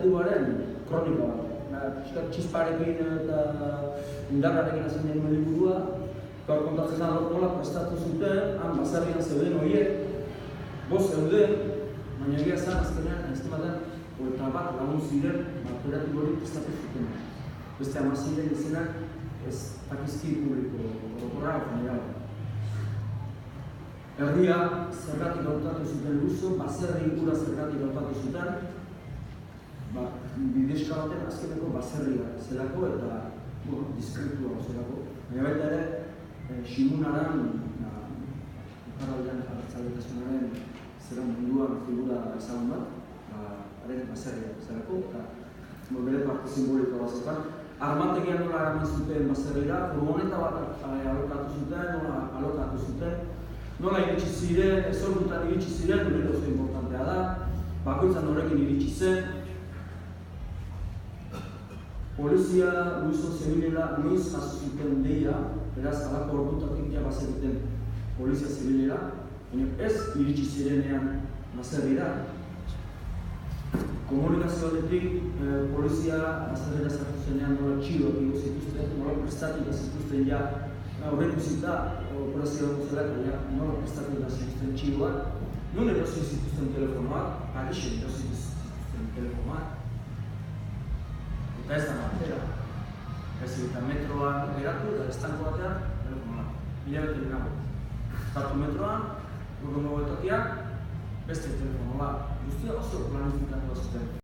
operatiboaren kronika bat. Txisparekin eta indarrarekin hazen den liburua, gaur kontatzen da nola prestatu zuten, han baserrian zeuden horiek, bost zeuden, baina egia zen azkenean, estimaten, eta bat lagun ziren operatibo hori prestatu zuten. Beste amaziren izenak, ez takizki publiko, orokorra, generala. Herria zergatik hautatu zuten luzo, baserri ingura zergatik hautatu zuten, bidezka baten azkeneko baserria zelako eta diskretua zelako. Baina baita ere, Simunaran, Iparraldean abertzaletasunaren zera munduan figura ezagun bat, haren baserria zelako, eta bere parte simbolikoa bat zekan. Armategian nola eraman zuten baserrira, furgoneta bat alokatu zuten, nola iritsi ziren, ezordutan iritsi ziren, hori oso importantea da, bakoitzan horrekin iritsi zen. Polizia Luiso Zibilera noiz jaso zuten deia, beraz alako ordutatik ja bazeruten polizia zibilera, baina ez iritsi zirenean baserrira. Komunikazio horretik polizia baserrira sartu zenean nola txiloak igo zituzten, nola prestatu da zituzten ja horretu zita, operazioa guztiak, nola prestatu da zituzten txiloak, non erosi zituzten telefonoak, Parisen erosi zituzten telefonoak. Eta ez da batera. Ez eta metroan geratu eta estanko batean, telefonoak. Mila bete dinago. Zartu metroan, urrungo betokiak, beste telefonoak. Guztia oso planifikatu zuten.